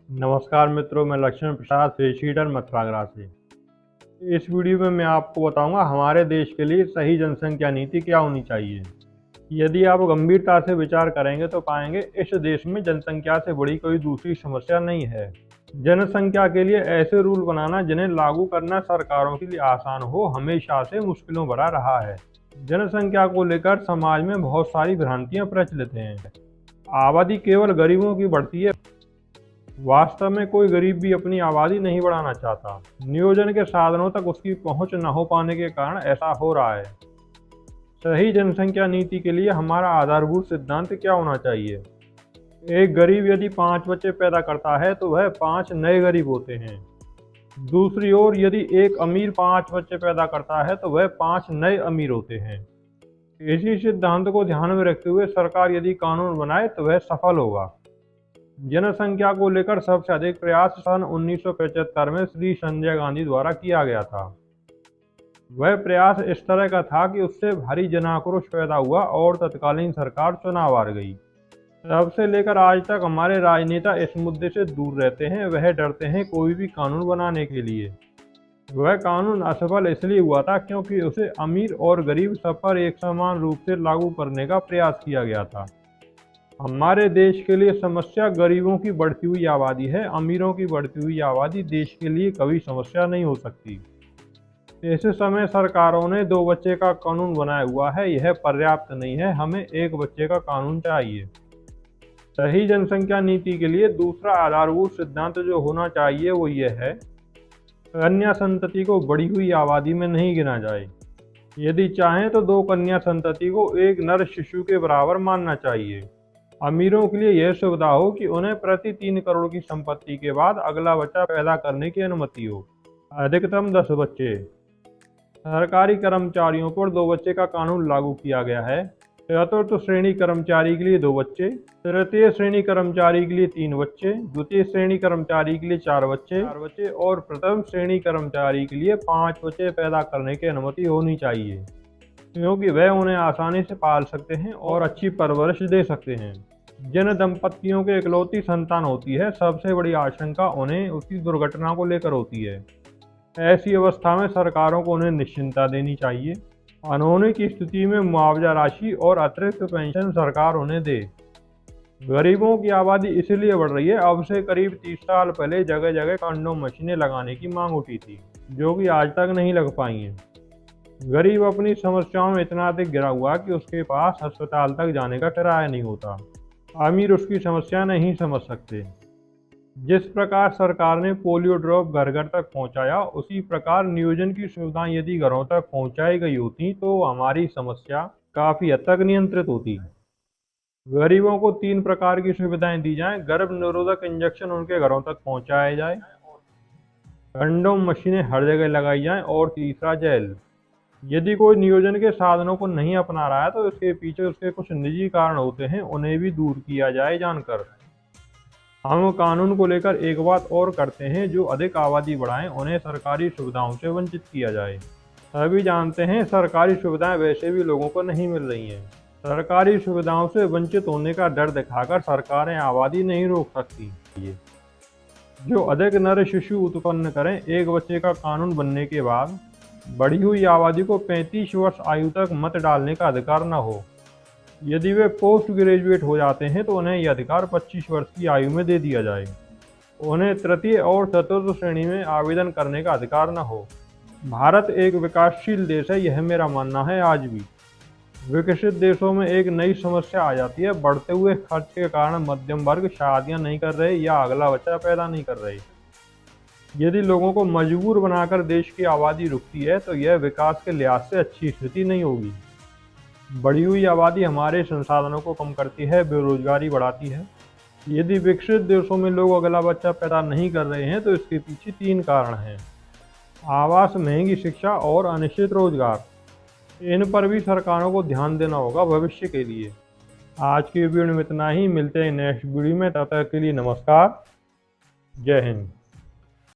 नमस्कार मित्रों, मैं लक्ष्मण प्रसाद फेसीडर मथुरागढ़ से। इस वीडियो में मैं आपको बताऊंगा हमारे देश के लिए सही जनसंख्या नीति क्या होनी चाहिए। यदि आप गंभीरता से विचार करेंगे तो पाएंगे इस देश में जनसंख्या से बड़ी कोई दूसरी समस्या नहीं है। जनसंख्या के लिए ऐसे रूल बनाना जिन्हें लागू करना सरकारों के लिए आसान हो, हमेशा से मुश्किलों भरा रहा है। जनसंख्या को लेकर समाज में बहुत सारी भ्रांतियां प्रचलित हैं। आबादी केवल गरीबों की बढ़ती है। वास्तव में कोई गरीब भी अपनी आबादी नहीं बढ़ाना चाहता। नियोजन के साधनों तक उसकी पहुंच न हो पाने के कारण ऐसा हो रहा है। सही जनसंख्या नीति के लिए हमारा आधारभूत सिद्धांत क्या होना चाहिए? एक गरीब यदि 5 बच्चे पैदा करता है तो वह 5 नए गरीब होते हैं। दूसरी ओर यदि एक अमीर 5 बच्चे पैदा करता है तो वह 5 नए अमीर होते हैं। इसी सिद्धांत को ध्यान में रखते हुए सरकार यदि कानून बनाए तो वह सफल होगा। जनसंख्या को लेकर सबसे अधिक प्रयास सन 1975 में श्री संजय गांधी द्वारा किया गया था। वह प्रयास इस तरह का था कि उससे भारी जनाक्रोश पैदा हुआ और तत्कालीन सरकार चुनाव हार गई। तब से लेकर आज तक हमारे राजनेता इस मुद्दे से दूर रहते हैं। वह डरते हैं कोई भी कानून बनाने के लिए। वह कानून असफल इसलिए हुआ था क्योंकि उसे अमीर और गरीब सब पर एक समान रूप से लागू करने का प्रयास किया गया था। हमारे देश के लिए समस्या गरीबों की बढ़ती हुई आबादी है। अमीरों की बढ़ती हुई आबादी देश के लिए कभी समस्या नहीं हो सकती। ऐसे समय सरकारों ने 2 बच्चे का कानून बनाया हुआ है, यह पर्याप्त नहीं है। हमें 1 बच्चे का कानून चाहिए। सही जनसंख्या नीति के लिए दूसरा आधारभूत सिद्धांत जो होना चाहिए वो यह है, कन्या संतति को बढ़ी हुई आबादी में नहीं गिना जाए। यदि चाहें तो 2 कन्या संतति को एक नर शिशु के बराबर मानना चाहिए। अमीरों के लिए यह सुविधा हो कि उन्हें प्रति 3 करोड़ की संपत्ति के बाद अगला बच्चा पैदा करने की अनुमति हो, अधिकतम 10 बच्चे। सरकारी कर्मचारियों पर 2 बच्चे का कानून लागू किया गया है। चतुर्थ श्रेणी कर्मचारी के लिए 2 बच्चे, तृतीय श्रेणी कर्मचारी के लिए 3 बच्चे, द्वितीय श्रेणी कर्मचारी के लिए 4 बच्चे और प्रथम श्रेणी कर्मचारी के लिए 5 बच्चे पैदा करने की अनुमति होनी चाहिए, क्योंकि वह उन्हें आसानी से पाल सकते हैं और अच्छी परवरिश दे सकते हैं। जिन दंपतियों के इकलौती संतान होती है, सबसे बड़ी आशंका उन्हें उसकी दुर्घटना को लेकर होती है। ऐसी अवस्था में सरकारों को उन्हें निश्चिंता देनी चाहिए। अनहोनी की स्थिति में मुआवजा राशि और अतिरिक्त पेंशन सरकार उन्हें दे। गरीबों की आबादी इसलिए बढ़ रही है। अब से करीब 30 साल पहले जगह जगह कंडोम मशीनें लगाने की मांग उठी थी, जो कि आज तक नहीं लग पाई हैं। गरीब अपनी समस्याओं में इतना अधिक घिरा हुआ कि उसके पास अस्पताल तक जाने का किराया नहीं होता। अमीर उसकी समस्या नहीं समझ सकते। जिस प्रकार सरकार ने पोलियो ड्रॉप घर घर तक पहुंचाया, उसी प्रकार नियोजन की सुविधाएं यदि घरों तक पहुंचाई गई होती तो हमारी समस्या काफ़ी हद तक नियंत्रित होती। गरीबों को 3 प्रकार की सुविधाएं दी जाएं। गर्भ निरोधक इंजेक्शन उनके घरों तक पहुंचाया जाए, कंडोम मशीनें हर जगह लगाई जाएं और तीसरा जेल। यदि कोई नियोजन के साधनों को नहीं अपना रहा है तो इसके पीछे उसके कुछ निजी कारण होते हैं, उन्हें भी दूर किया जाए जानकर। हम कानून को लेकर एक बात और करते हैं, जो अधिक आबादी बढ़ाएं उन्हें सरकारी सुविधाओं से वंचित किया जाए। सभी जानते हैं सरकारी सुविधाएं वैसे भी लोगों को नहीं मिल रही हैं। सरकारी सुविधाओं से वंचित होने का डर दिखाकर सरकारें आबादी नहीं रोक सकती। जो अधिक नर शिशु उत्पन्न करें। 1 बच्चे का कानून बनने के बाद बढ़ी हुई आबादी को 35 वर्ष आयु तक मत डालने का अधिकार न हो। यदि वे पोस्ट ग्रेजुएट हो जाते हैं तो उन्हें यह अधिकार 25 वर्ष की आयु में दे दिया जाए। उन्हें तृतीय और चतुर्थ श्रेणी में आवेदन करने का अधिकार न हो। भारत एक विकासशील देश है, यह मेरा मानना है। आज भी विकसित देशों में एक नई समस्या आ जाती है। बढ़ते हुए खर्च के कारण मध्यम वर्ग शादियां नहीं कर रहे या अगला बच्चा पैदा नहीं कर रहे। यदि लोगों को मजबूर बनाकर देश की आबादी रुकती है तो यह विकास के लिहाज से अच्छी स्थिति नहीं होगी। बढ़ी हुई आबादी हमारे संसाधनों को कम करती है, बेरोजगारी बढ़ाती है। यदि विकसित देशों में लोग अगला बच्चा पैदा नहीं कर रहे हैं तो इसके पीछे 3 कारण हैं: आवास, महंगी शिक्षा और अनिश्चित रोजगार। इन पर भी सरकारों को ध्यान देना होगा भविष्य के लिए। आज की वीडियो में इतना ही। मिलते हैं नेक्स्ट वीडियो में। तब तक के लिए नमस्कार, जय हिंद।